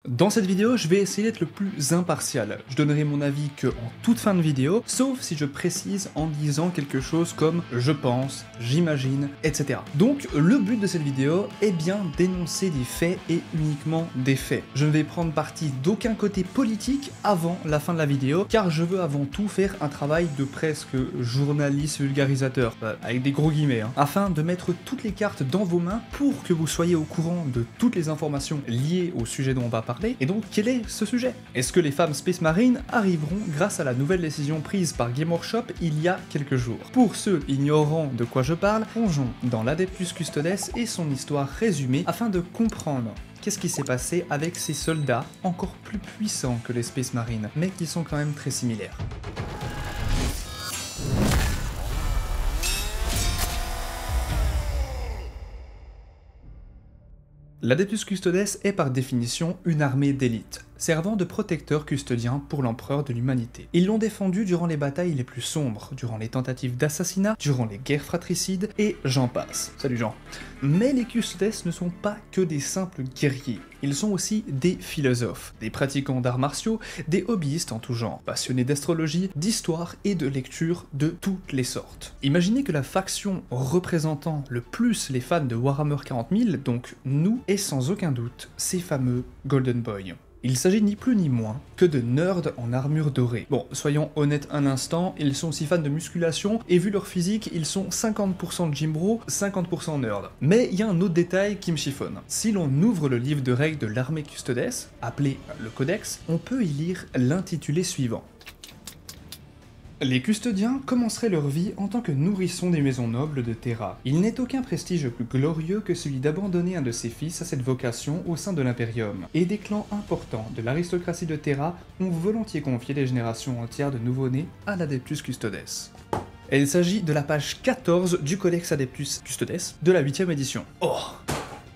Dans cette vidéo, je vais essayer d'être le plus impartial. Je donnerai mon avis que en toute fin de vidéo, sauf si je précise en disant quelque chose comme « je pense »,« j'imagine », etc. Donc, le but de cette vidéo est bien d'énoncer des faits et uniquement des faits. Je ne vais prendre parti d'aucun côté politique avant la fin de la vidéo, car je veux avant tout faire un travail de presque journaliste vulgarisateur, avec des gros guillemets, afin de mettre toutes les cartes dans vos mains pour que vous soyez au courant de toutes les informations liées au sujet dont on va parler. Et donc, quel est ce sujet? Est-ce que les femmes Space Marines arriveront grâce à la nouvelle décision prise par Game Workshop il y a quelques jours? Pour ceux ignorant de quoi je parle, plongeons dans l'Adeptus Custodes et son histoire résumée afin de comprendre qu'est-ce qui s'est passé avec ces soldats encore plus puissants que les Space Marines, mais qui sont quand même très similaires. L'Adeptus Custodes est par définition une armée d'élite, servant de protecteur custodien pour l'empereur de l'humanité. Ils l'ont défendu durant les batailles les plus sombres, durant les tentatives d'assassinat, durant les guerres fratricides, et j'en passe. Salut Jean. Mais les Custodes ne sont pas que des simples guerriers, ils sont aussi des philosophes, des pratiquants d'arts martiaux, des hobbyistes en tout genre, passionnés d'astrologie, d'histoire et de lecture de toutes les sortes. Imaginez que la faction représentant le plus les fans de Warhammer 40 000, donc nous, est sans aucun doute ces fameux Golden Boys. Il s'agit ni plus ni moins que de nerds en armure dorée. Bon, soyons honnêtes un instant, ils sont aussi fans de musculation, et vu leur physique, ils sont 50% gym bro, 50% nerd. Mais il y a un autre détail qui me chiffonne. Si l'on ouvre le livre de règles de l'armée Custodes, appelé le Codex, on peut y lire l'intitulé suivant. Les custodiens commenceraient leur vie en tant que nourrissons des maisons nobles de Terra. Il n'est aucun prestige plus glorieux que celui d'abandonner un de ses fils à cette vocation au sein de l'Imperium, et des clans importants de l'aristocratie de Terra ont volontiers confié des générations entières de nouveau-nés à l'Adeptus Custodes. Et il s'agit de la page 14 du Codex Adeptus Custodes de la 8ème édition. Oh!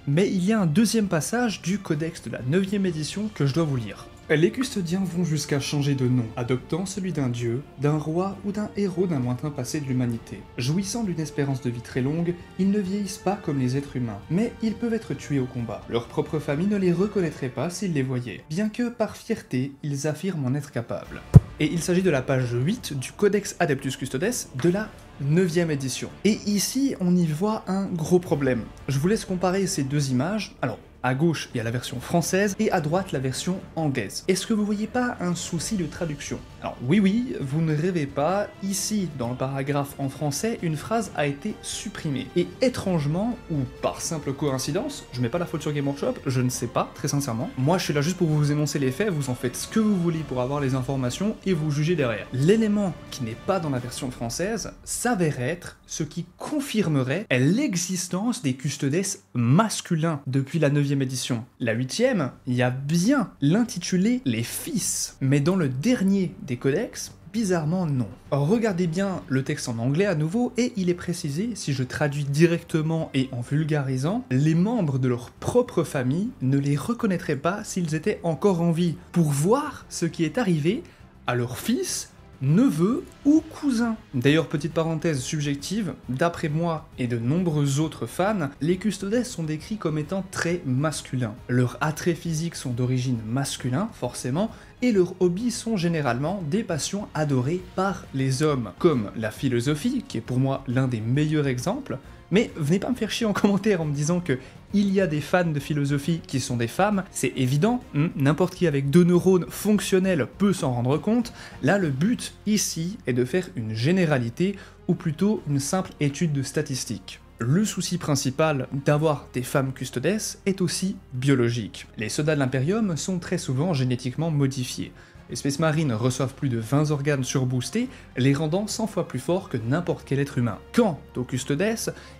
Mais il y a un deuxième passage du Codex de la 9ème édition que je dois vous lire. Les custodiens vont jusqu'à changer de nom, adoptant celui d'un dieu, d'un roi ou d'un héros d'un lointain passé de l'humanité. Jouissant d'une espérance de vie très longue, ils ne vieillissent pas comme les êtres humains, mais ils peuvent être tués au combat. Leur propre famille ne les reconnaîtrait pas s'ils les voyaient, bien que par fierté, ils affirment en être capables. Et il s'agit de la page 8 du Codex Adeptus Custodes de la 9ème édition. Et ici, on y voit un gros problème. Je vous laisse comparer ces deux images. Alors, à gauche, il y a la version française, et à droite, la version anglaise. Est-ce que vous voyez pas un souci de traduction? Alors oui, vous ne rêvez pas, ici, dans le paragraphe en français, une phrase a été supprimée. Et étrangement, ou par simple coïncidence, je mets pas la faute sur Game Workshop, je ne sais pas, très sincèrement. Moi, je suis là juste pour vous énoncer les faits, vous en faites ce que vous voulez pour avoir les informations, et vous jugez derrière. L'élément qui n'est pas dans la version française s'avère être ce qui confirmerait l'existence des custodes masculins depuis la 9ème édition. La 8ème, il y a bien l'intitulé « Les Fils », mais dans le dernier des codex, bizarrement non. Regardez bien le texte en anglais à nouveau, et il est précisé, si je traduis directement et en vulgarisant, les membres de leur propre famille ne les reconnaîtraient pas s'ils étaient encore en vie, pour voir ce qui est arrivé à leur fils, neveu ou cousin. D'ailleurs, petite parenthèse subjective, d'après moi et de nombreux autres fans, les custodes sont décrits comme étant très masculins. Leurs attraits physiques sont d'origine masculin, forcément, et leurs hobbies sont généralement des passions adorées par les hommes, comme la philosophie, qui est pour moi l'un des meilleurs exemples. Mais venez pas me faire chier en commentaire en me disant que il y a des fans de philosophie qui sont des femmes, c'est évident, n'importe qui avec 2 neurones fonctionnels peut s'en rendre compte. Là, le but ici est de faire une généralité, ou plutôt une simple étude de statistiques. Le souci principal d'avoir des femmes custodes est aussi biologique. Les soldats de l'Imperium sont très souvent génétiquement modifiés. Les Space Marines reçoivent plus de 20 organes surboostés, les rendant 100 fois plus forts que n'importe quel être humain. Quant aux custodes,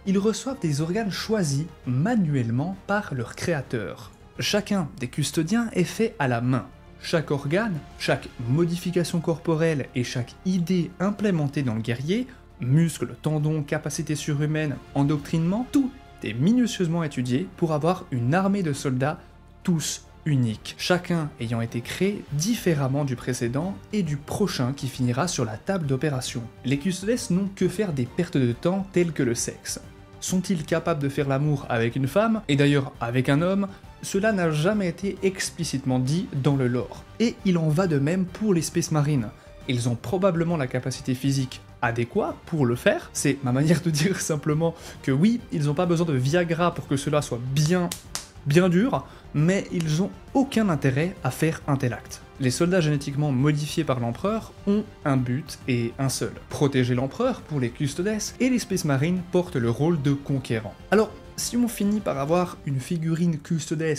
ils reçoivent des organes choisis manuellement par leur créateur. Chacun des custodiens est fait à la main. Chaque organe, chaque modification corporelle et chaque idée implémentée dans le guerrier, muscles, tendons, capacités surhumaines, endoctrinement, tout est minutieusement étudié pour avoir une armée de soldats tous unique, chacun ayant été créé différemment du précédent et du prochain qui finira sur la table d'opération. Les custodes n'ont que faire des pertes de temps telles que le sexe. Sont-ils capables de faire l'amour avec une femme, et d'ailleurs avec un homme? cela n'a jamais été explicitement dit dans le lore. Et il en va de même pour les Space Marines. Ils ont probablement la capacité physique adéquate pour le faire, c'est ma manière de dire simplement que oui, ils n'ont pas besoin de Viagra pour que cela soit bien dur, mais ils ont aucun intérêt à faire un tel acte. Les soldats génétiquement modifiés par l'empereur ont un but et un seul, protéger l'empereur pour les Custodes, et les Space Marines portent le rôle de conquérants. Alors, si on finit par avoir une figurine Custodes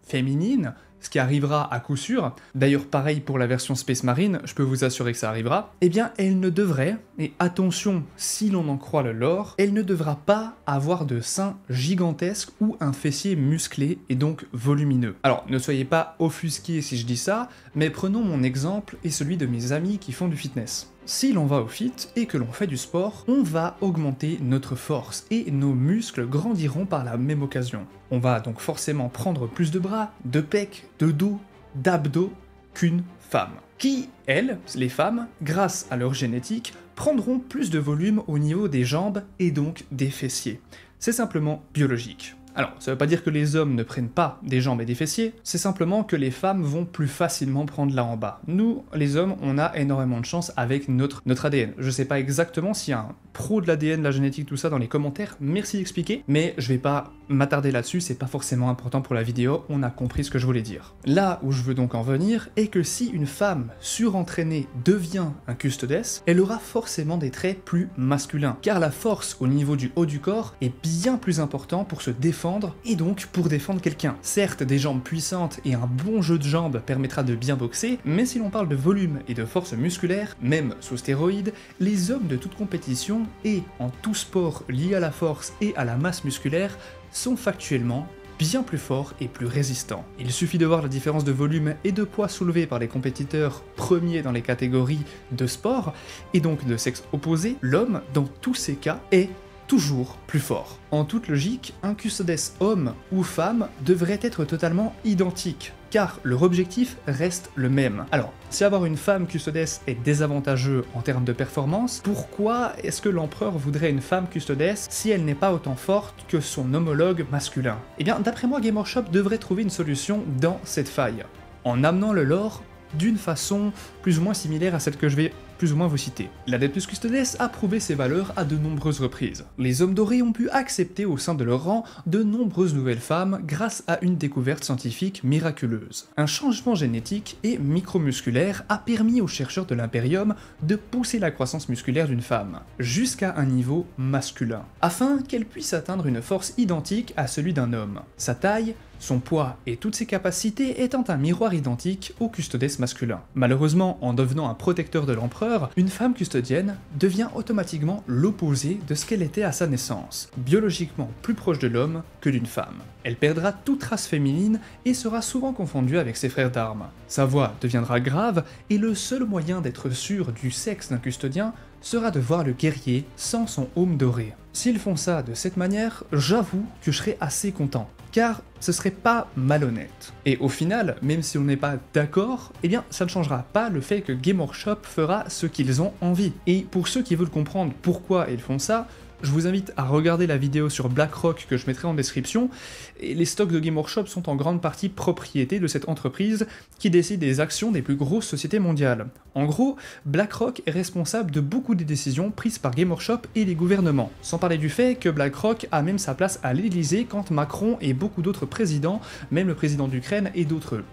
féminine, ce qui arrivera à coup sûr, d'ailleurs pareil pour la version Space Marine, je peux vous assurer que ça arrivera, eh bien elle ne devrait, et attention si l'on en croit le lore, elle ne devra pas avoir de sein gigantesque ou un fessier musclé et donc volumineux. Alors ne soyez pas offusqués si je dis ça, mais prenons mon exemple et celui de mes amis qui font du fitness. Si l'on va au fit et que l'on fait du sport, on va augmenter notre force et nos muscles grandiront par la même occasion. On va donc forcément prendre plus de bras, de pecs, de dos, d'abdos qu'une femme. Qui, elles, les femmes, grâce à leur génétique, prendront plus de volume au niveau des jambes et donc des fessiers. C'est simplement biologique. Alors, ça veut pas dire que les hommes ne prennent pas des jambes et des fessiers, c'est simplement que les femmes vont plus facilement prendre là en bas. Nous, les hommes, on a énormément de chance avec notre ADN. Je sais pas exactement s'il y a un pro de l'ADN, la génétique, tout ça dans les commentaires, merci d'expliquer, mais je vais pas m'attarder là-dessus, c'est pas forcément important pour la vidéo, on a compris ce que je voulais dire. Là où je veux donc en venir est que si une femme surentraînée devient un Custodes, elle aura forcément des traits plus masculins, car la force au niveau du haut du corps est bien plus important pour se défendre et donc pour défendre quelqu'un. Certes, des jambes puissantes et un bon jeu de jambes permettra de bien boxer, mais si l'on parle de volume et de force musculaire, même sous stéroïdes, les hommes de toute compétition et en tout sport lié à la force et à la masse musculaire sont factuellement bien plus forts et plus résistants. Il suffit de voir la différence de volume et de poids soulevés par les compétiteurs premiers dans les catégories de sport, et donc de sexe opposé, l'homme, dans tous ces cas, est toujours plus fort. En toute logique, un Custodes homme ou femme devrait être totalement identique, car leur objectif reste le même. Alors, si avoir une femme Custodes est désavantageux en termes de performance, pourquoi est-ce que l'empereur voudrait une femme Custodes si elle n'est pas autant forte que son homologue masculin? Eh bien, d'après moi, Game Workshop devrait trouver une solution dans cette faille, en amenant le lore d'une façon plus ou moins similaire à celle que je vais plus ou moins vous citer. L'Adeptus Custodes a prouvé ses valeurs à de nombreuses reprises. Les hommes dorés ont pu accepter au sein de leur rang de nombreuses nouvelles femmes grâce à une découverte scientifique miraculeuse. Un changement génétique et micromusculaire a permis aux chercheurs de l'Imperium de pousser la croissance musculaire d'une femme jusqu'à un niveau masculin, afin qu'elle puisse atteindre une force identique à celui d'un homme. Sa taille, son poids et toutes ses capacités étant un miroir identique au Custodes masculin. Malheureusement, en devenant un protecteur de l'empereur, une femme custodienne devient automatiquement l'opposé de ce qu'elle était à sa naissance, biologiquement plus proche de l'homme que d'une femme. Elle perdra toute race féminine et sera souvent confondue avec ses frères d'armes. Sa voix deviendra grave et le seul moyen d'être sûr du sexe d'un custodien sera de voir le guerrier sans son aume doré. S'ils font ça de cette manière, j'avoue que je serais assez content, car ce serait pas malhonnête. Et au final, même si on n'est pas d'accord, eh bien ça ne changera pas le fait que Game Workshop fera ce qu'ils ont envie. Et pour ceux qui veulent comprendre pourquoi ils font ça, je vous invite à regarder la vidéo sur BlackRock que je mettrai en description, et les stocks de Game Workshop sont en grande partie propriété de cette entreprise qui décide des actions des plus grosses sociétés mondiales. En gros, BlackRock est responsable de beaucoup des décisions prises par Game Workshop et les gouvernements, sans parler du fait que BlackRock a même sa place à l'Elysée quand Macron et beaucoup d'autres présidents, même le président d'Ukraine et d'autres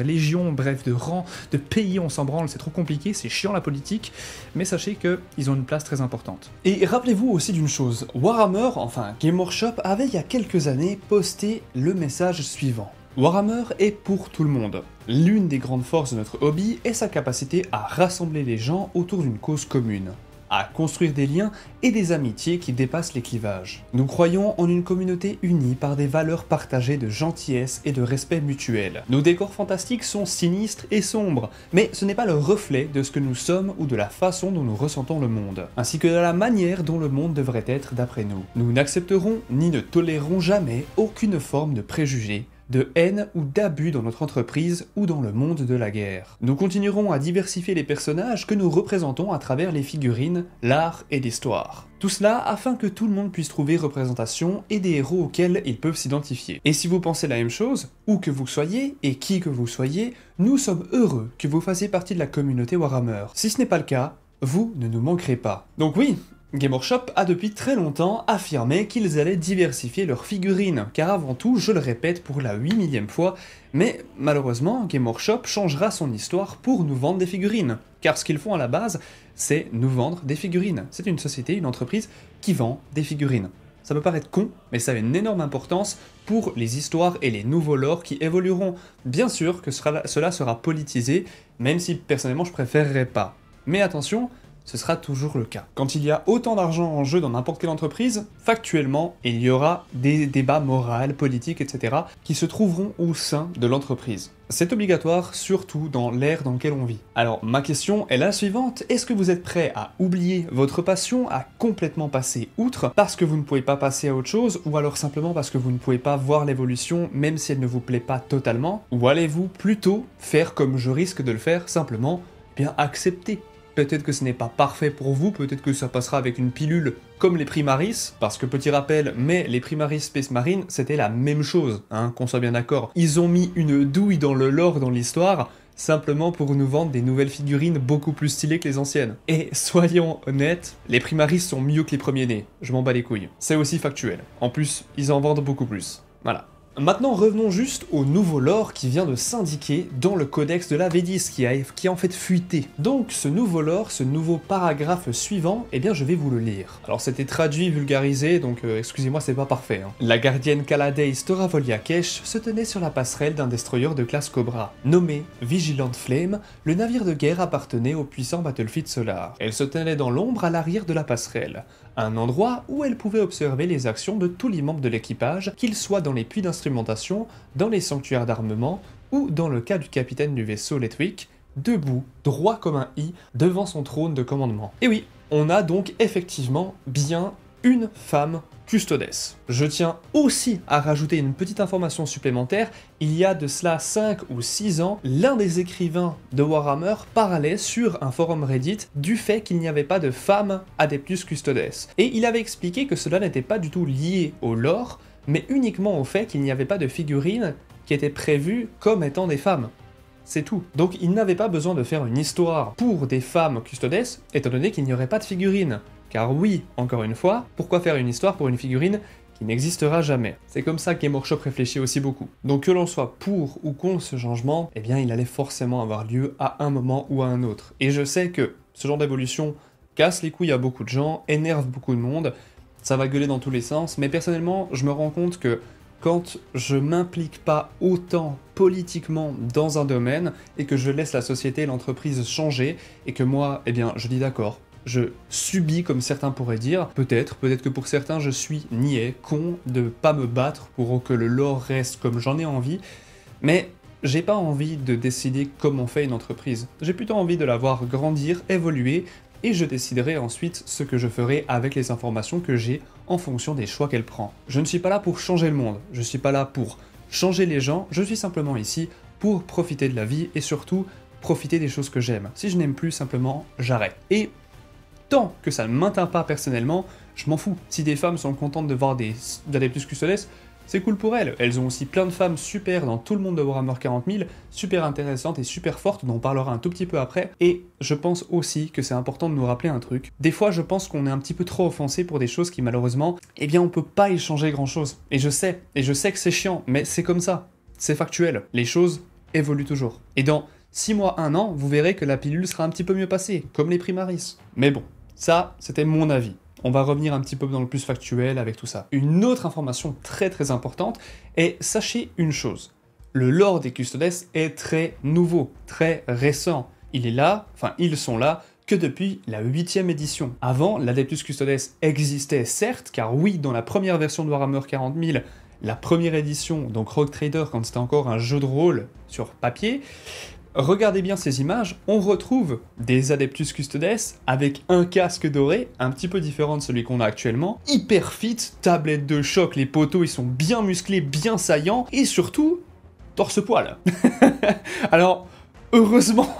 légions, bref, de rangs, de pays, on s'en branle, c'est trop compliqué, c'est chiant la politique, mais sachez qu'ils ont une place très importante. Et rappelez-vous aussi d'une chose, Warhammer, enfin Game Workshop, avait il y a quelques années posté le message suivant. Warhammer est pour tout le monde. L'une des grandes forces de notre hobby est sa capacité à rassembler les gens autour d'une cause commune, à construire des liens et des amitiés qui dépassent les clivages. Nous croyons en une communauté unie par des valeurs partagées de gentillesse et de respect mutuel. Nos décors fantastiques sont sinistres et sombres, mais ce n'est pas le reflet de ce que nous sommes ou de la façon dont nous ressentons le monde, ainsi que de la manière dont le monde devrait être d'après nous. Nous n'accepterons ni ne tolérerons jamais aucune forme de préjugés, de haine ou d'abus dans notre entreprise ou dans le monde de la guerre. Nous continuerons à diversifier les personnages que nous représentons à travers les figurines, l'art et l'histoire. Tout cela afin que tout le monde puisse trouver représentation et des héros auxquels ils peuvent s'identifier. Et si vous pensez la même chose, où que vous soyez et qui que vous soyez, nous sommes heureux que vous fassiez partie de la communauté Warhammer. Si ce n'est pas le cas, vous ne nous manquerez pas. Donc oui, Game Workshop a depuis très longtemps affirmé qu'ils allaient diversifier leurs figurines, car avant tout, je le répète pour la 8000e fois, mais malheureusement, Game Workshop changera son histoire pour nous vendre des figurines, car ce qu'ils font à la base, c'est nous vendre des figurines. C'est une société, une entreprise qui vend des figurines. Ça peut paraître con, mais ça a une énorme importance pour les histoires et les nouveaux lores qui évolueront. Bien sûr que cela sera politisé, même si personnellement je préférerais pas. Mais attention, ce sera toujours le cas. Quand il y a autant d'argent en jeu dans n'importe quelle entreprise, factuellement, il y aura des débats moraux, politiques, etc. qui se trouveront au sein de l'entreprise. C'est obligatoire, surtout dans l'ère dans laquelle on vit. Alors, ma question est la suivante, est-ce que vous êtes prêt à oublier votre passion, à complètement passer outre, parce que vous ne pouvez pas passer à autre chose, ou alors simplement parce que vous ne pouvez pas voir l'évolution, même si elle ne vous plaît pas totalement, ou allez-vous plutôt faire comme je risque de le faire, simplement, bien accepter? Peut-être que ce n'est pas parfait pour vous, peut-être que ça passera avec une pilule comme les Primaris, parce que petit rappel, mais les Primaris Space Marine, c'était la même chose, hein, qu'on soit bien d'accord. Ils ont mis une douille dans le lore, dans l'histoire, simplement pour nous vendre des nouvelles figurines beaucoup plus stylées que les anciennes. Et soyons honnêtes, les Primaris sont mieux que les premiers-nés, je m'en bats les couilles. C'est aussi factuel. En plus, ils en vendent beaucoup plus. Voilà. Maintenant, revenons juste au nouveau lore qui vient de s'indiquer dans le codex de la V10, qui a en fait fuité. Donc, ce nouveau lore, ce nouveau paragraphe suivant, eh bien je vais vous le lire. Alors c'était traduit, vulgarisé, donc excusez-moi, c'est pas parfait. Hein. La gardienne Kaladeis Toravolia Kesh se tenait sur la passerelle d'un destroyer de classe Cobra. Nommé Vigilant Flame, le navire de guerre appartenait au puissant Battlefield Solar. Elle se tenait dans l'ombre à l'arrière de la passerelle, un endroit où elle pouvait observer les actions de tous les membres de l'équipage, qu'ils soient dans les puits d'instrumentation, dans les sanctuaires d'armement, ou dans le cas du capitaine du vaisseau Letwick, debout, droit comme un i, devant son trône de commandement. Et oui, on a donc effectivement bien une femme custodes. Je tiens aussi à rajouter une petite information supplémentaire, il y a de cela 5 ou 6 ans, l'un des écrivains de Warhammer parlait sur un forum Reddit du fait qu'il n'y avait pas de femmes Adeptus Custodes. Et il avait expliqué que cela n'était pas du tout lié au lore, mais uniquement au fait qu'il n'y avait pas de figurines qui étaient prévues comme étant des femmes. C'est tout. Donc il n'avait pas besoin de faire une histoire pour des femmes custodes, étant donné qu'il n'y aurait pas de figurines. Car oui, encore une fois, pourquoi faire une histoire pour une figurine qui n'existera jamais? C'est comme ça que Game Workshop réfléchit aussi beaucoup. Donc que l'on soit pour ou contre ce changement, eh bien il allait forcément avoir lieu à un moment ou à un autre. Et je sais que ce genre d'évolution casse les couilles à beaucoup de gens, énerve beaucoup de monde, ça va gueuler dans tous les sens, mais personnellement, je me rends compte que quand je m'implique pas autant politiquement dans un domaine, et que je laisse la société et l'entreprise changer, et que moi, eh bien, je dis d'accord, je subis comme certains pourraient dire, peut-être que pour certains je suis niais, con, de pas me battre pour que le lore reste comme j'en ai envie, mais j'ai pas envie de décider comment fait une entreprise. J'ai plutôt envie de la voir grandir, évoluer, et je déciderai ensuite ce que je ferai avec les informations que j'ai en fonction des choix qu'elle prend. Je ne suis pas là pour changer le monde, je suis pas là pour changer les gens, je suis simplement ici pour profiter de la vie et surtout profiter des choses que j'aime. Si je n'aime plus, simplement, j'arrête. Et tant que ça ne m'atteint pas personnellement, je m'en fous. Si des femmes sont contentes de voir des Adeptus Custodes, c'est cool pour elles. Elles ont aussi plein de femmes super dans tout le monde de Warhammer 40 000, super intéressantes et super fortes, dont on parlera un tout petit peu après. Et je pense aussi que c'est important de nous rappeler un truc. Des fois, je pense qu'on est un petit peu trop offensé pour des choses qui, malheureusement, eh bien, on peut pas y changer grand-chose. Et je sais que c'est chiant, mais c'est comme ça. C'est factuel. Les choses évoluent toujours. Et dans 6 mois, 1 an, vous verrez que la pilule sera un petit peu mieux passée, comme les Primaris. Mais bon, ça, c'était mon avis. On va revenir un petit peu dans le plus factuel avec tout ça. Une autre information très très importante est, sachez une chose, le lore des Custodes est très nouveau, très récent. Il est là, enfin ils sont là, que depuis la 8e édition. Avant, l'Adeptus Custodes existait certes, car oui, dans la première version de Warhammer 40 000, la première édition, donc Rogue Trader, quand c'était encore un jeu de rôle sur papier, regardez bien ces images, on retrouve des Adeptus Custodes avec un casque doré, un petit peu différent de celui qu'on a actuellement, hyper fit, tablette de choc, les poteaux ils sont bien musclés, bien saillants, et surtout, torse-poil. Alors, heureusement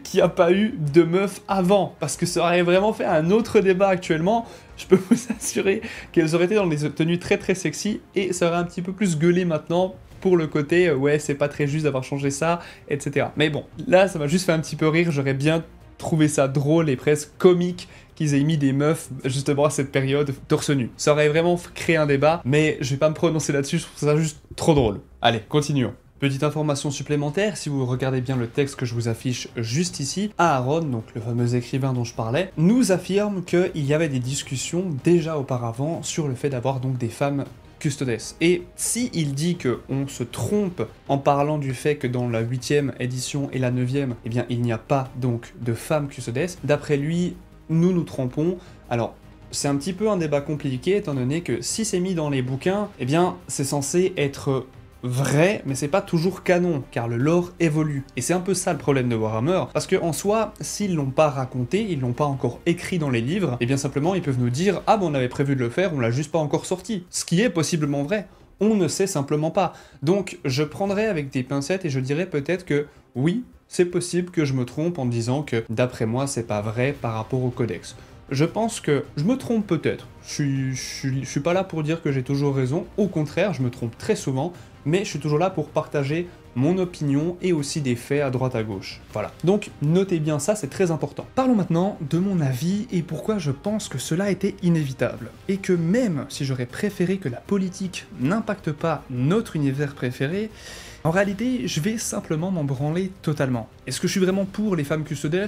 qu'il n'y a pas eu de meufs avant, parce que ça aurait vraiment fait un autre débat actuellement. Je peux vous assurer qu'elles auraient été dans des tenues très très sexy, et ça aurait un petit peu plus gueulé maintenant, pour le côté, ouais, c'est pas très juste d'avoir changé ça, etc. Mais bon, là, ça m'a juste fait un petit peu rire, j'aurais bien trouvé ça drôle et presque comique qu'ils aient mis des meufs, justement, à cette période, torse nu. Ça aurait vraiment créé un débat, mais je vais pas me prononcer là-dessus, je trouve ça juste trop drôle. Allez, continuons. Petite information supplémentaire, si vous regardez bien le texte que je vous affiche juste ici, Aaron, donc le fameux écrivain dont je parlais, nous affirme qu'il y avait des discussions déjà auparavant sur le fait d'avoir donc des femmes Custodes. Et si il dit qu'on se trompe en parlant du fait que dans la 8e édition et la 9e, eh bien il n'y a pas donc de femmes Custodes, d'après lui, nous nous trompons. Alors, c'est un petit peu un débat compliqué étant donné que si c'est mis dans les bouquins, eh bien c'est censé être vrai, mais c'est pas toujours canon, car le lore évolue. Et c'est un peu ça le problème de Warhammer, parce que en soi, s'ils l'ont pas raconté, ils l'ont pas encore écrit dans les livres, et bien simplement ils peuvent nous dire « Ah bon, on avait prévu de le faire, on l'a juste pas encore sorti », ce qui est possiblement vrai. On ne sait simplement pas. Donc je prendrais avec des pincettes et je dirais peut-être que oui, c'est possible que je me trompe en disant que d'après moi c'est pas vrai par rapport au codex. Je pense que je me trompe peut-être. Je suis pas là pour dire que j'ai toujours raison, au contraire, je me trompe très souvent, mais je suis toujours là pour partager mon opinion et aussi des faits à droite à gauche. Voilà. Donc notez bien ça, c'est très important. Parlons maintenant de mon avis et pourquoi je pense que cela était inévitable. Et que même si j'aurais préféré que la politique n'impacte pas notre univers préféré, en réalité, je vais simplement m'en branler totalement. Est-ce que je suis vraiment pour les femmes custodes ?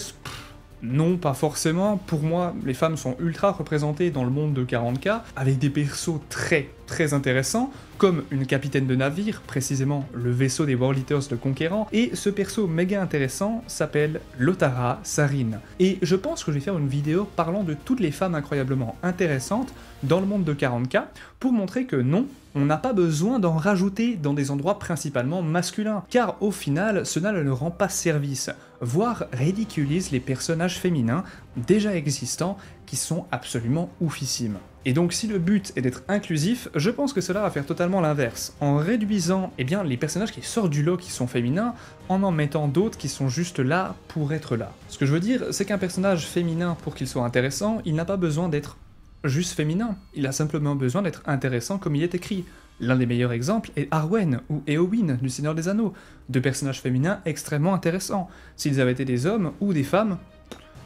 Non, pas forcément. Pour moi, les femmes sont ultra représentées dans le monde de 40K, avec des persos très intéressants, comme une capitaine de navire, précisément le vaisseau des World Eaters de Conquérant, et ce perso méga intéressant s'appelle Lotara Sarine. Et je pense que je vais faire une vidéo parlant de toutes les femmes incroyablement intéressantes dans le monde de 40K, pour montrer que non, on n'a pas besoin d'en rajouter dans des endroits principalement masculins, car au final, cela ne leur rend pas service, voire ridiculise les personnages féminins déjà existants qui sont absolument oufissimes. Et donc si le but est d'être inclusif, je pense que cela va faire totalement l'inverse, en réduisant les personnages qui sortent du lot qui sont féminins, en mettant d'autres qui sont juste là pour être là. Ce que je veux dire, c'est qu'un personnage féminin, pour qu'il soit intéressant, il n'a pas besoin d'être juste féminin, il a simplement besoin d'être intéressant comme il est écrit. L'un des meilleurs exemples est Arwen ou Éowyn du Seigneur des Anneaux, deux personnages féminins extrêmement intéressants. S'ils avaient été des hommes ou des femmes,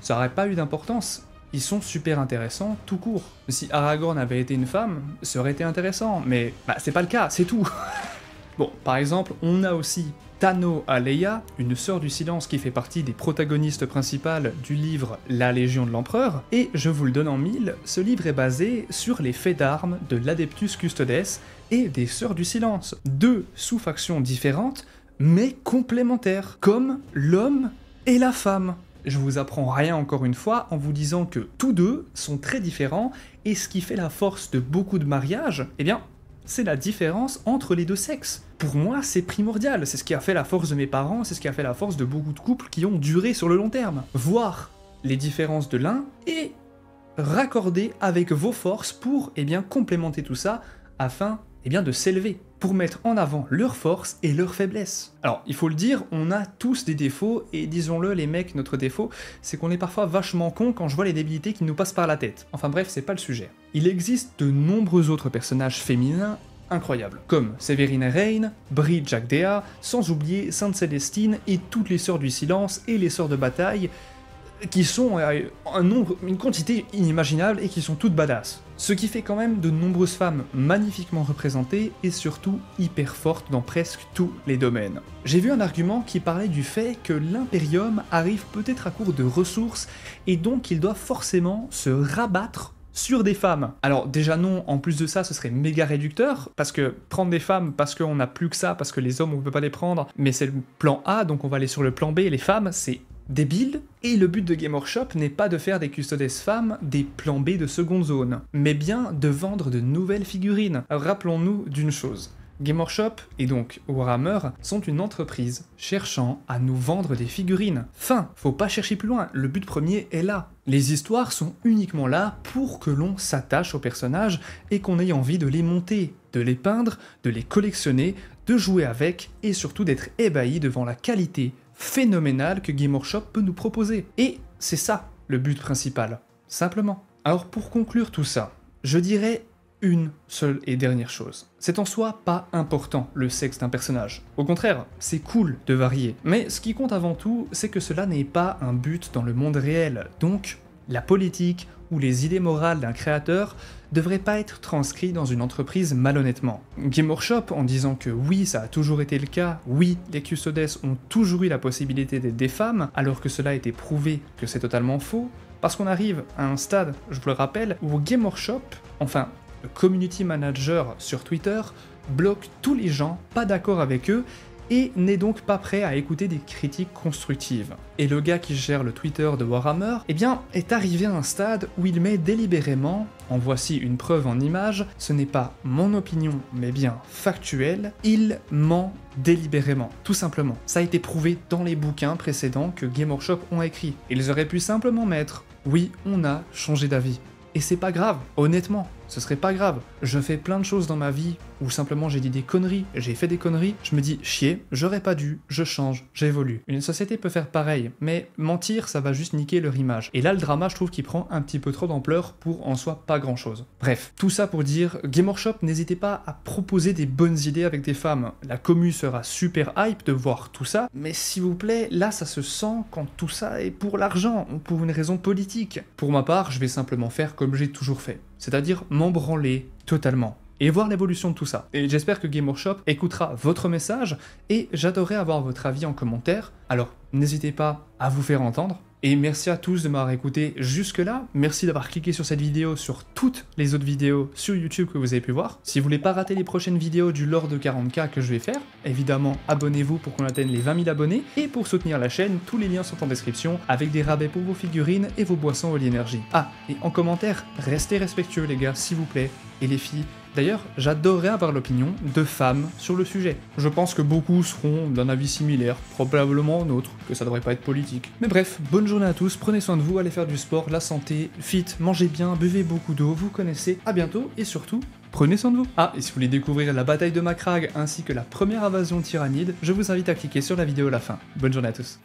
ça n'aurait pas eu d'importance. Ils sont super intéressants tout court. Si Aragorn avait été une femme, ça aurait été intéressant, mais c'est pas le cas, c'est tout. Bon, par exemple, on a aussi Tano Aleya, une sœur du silence qui fait partie des protagonistes principales du livre La Légion de l'Empereur, et je vous le donne en mille, ce livre est basé sur les faits d'armes de l'Adeptus Custodes et des Sœurs du Silence, deux sous-factions différentes, mais complémentaires, comme l'homme et la femme. Je vous apprends rien encore une fois en vous disant que tous deux sont très différents, et ce qui fait la force de beaucoup de mariages, c'est la différence entre les deux sexes. Pour moi, c'est primordial, c'est ce qui a fait la force de mes parents, c'est ce qui a fait la force de beaucoup de couples qui ont duré sur le long terme. Voir les différences de l'un et raccorder avec vos forces pour complémenter tout ça afin de s'élever, pour mettre en avant leurs forces et leurs faiblesses. Alors, il faut le dire, on a tous des défauts, et disons-le les mecs, notre défaut, c'est qu'on est parfois vachement cons quand je vois les débilités qui nous passent par la tête. Enfin bref, c'est pas le sujet. Il existe de nombreux autres personnages féminins incroyables, comme Séverine Rain, Bri Jagdea, sans oublier Sainte Célestine et toutes les Sœurs du Silence et les Sœurs de Bataille, qui sont une quantité inimaginable et qui sont toutes badass. Ce qui fait quand même de nombreuses femmes magnifiquement représentées et surtout hyper fortes dans presque tous les domaines. J'ai vu un argument qui parlait du fait que l'Imperium arrive peut-être à court de ressources et donc il doit forcément se rabattre sur des femmes. Alors déjà non, en plus de ça, ce serait méga réducteur, parce que prendre des femmes parce qu'on n'a plus que ça, parce que les hommes on peut pas les prendre, mais c'est le plan A, donc on va aller sur le plan B, les femmes, c'est débile, et le but de Game Workshop n'est pas de faire des Custodes femmes des plans B de seconde zone, mais bien de vendre de nouvelles figurines. Rappelons-nous d'une chose, Game Workshop et donc Warhammer sont une entreprise cherchant à nous vendre des figurines. Fin, faut pas chercher plus loin, le but premier est là. Les histoires sont uniquement là pour que l'on s'attache aux personnages et qu'on ait envie de les monter, de les peindre, de les collectionner, de jouer avec et surtout d'être ébahi devant la qualité phénoménale que Game Workshop peut nous proposer. Et c'est ça le but principal, simplement. Alors pour conclure tout ça, je dirais une seule et dernière chose. C'est en soi pas important le sexe d'un personnage. Au contraire, c'est cool de varier. Mais ce qui compte avant tout, c'est que cela n'est pas un but dans le monde réel. Donc, la politique ou les idées morales d'un créateur devraient pas être transcrits dans une entreprise malhonnêtement. Game Workshop, en disant que oui, ça a toujours été le cas, oui, les Custodes ont toujours eu la possibilité d'être des femmes, alors que cela a été prouvé que c'est totalement faux, parce qu'on arrive à un stade, je vous le rappelle, où Game Workshop, enfin, le community manager sur Twitter bloque tous les gens pas d'accord avec eux et n'est donc pas prêt à écouter des critiques constructives. Et le gars qui gère le Twitter de Warhammer, eh bien, est arrivé à un stade où il met délibérément, en voici une preuve en image, ce n'est pas mon opinion, mais bien factuel, il ment délibérément, tout simplement. Ça a été prouvé dans les bouquins précédents que Game Workshop ont écrit. Ils auraient pu simplement mettre « Oui, on a changé d'avis ». Et c'est pas grave, honnêtement, ce serait pas grave. Je fais plein de choses dans ma vie où simplement j'ai dit des conneries, j'ai fait des conneries, je me dis chier, j'aurais pas dû, je change, j'évolue. Une société peut faire pareil, mais mentir ça va juste niquer leur image. Et là le drama je trouve qu'il prend un petit peu trop d'ampleur pour en soi pas grand chose. Bref, tout ça pour dire, Game Workshop n'hésitez pas à proposer des bonnes idées avec des femmes. La commu sera super hype de voir tout ça, mais s'il vous plaît, là ça se sent quand tout ça est pour l'argent, ou pour une raison politique. Pour ma part, je vais simplement faire comme j'ai toujours fait. C'est-à-dire m'en branler totalement, et voir l'évolution de tout ça. Et j'espère que Game Workshop écoutera votre message, et j'adorerais avoir votre avis en commentaire, alors n'hésitez pas à vous faire entendre, et merci à tous de m'avoir écouté jusque-là, merci d'avoir cliqué sur cette vidéo, sur toutes les autres vidéos sur YouTube que vous avez pu voir. Si vous voulez pas rater les prochaines vidéos du lore de 40K que je vais faire, évidemment abonnez-vous pour qu'on atteigne les 20 000 abonnés, et pour soutenir la chaîne, tous les liens sont en description, avec des rabais pour vos figurines et vos boissons Holy Energy. Ah, et en commentaire, restez respectueux les gars, s'il vous plaît, et les filles. D'ailleurs, j'adorerais avoir l'opinion de femmes sur le sujet. Je pense que beaucoup seront d'un avis similaire, probablement nôtre, que ça devrait pas être politique. Mais bref, bonne journée à tous, prenez soin de vous, allez faire du sport, la santé, fit, mangez bien, buvez beaucoup d'eau, vous connaissez, à bientôt, et surtout, prenez soin de vous. Ah, et si vous voulez découvrir la bataille de Macragge ainsi que la première invasion tyrannide, je vous invite à cliquer sur la vidéo à la fin. Bonne journée à tous.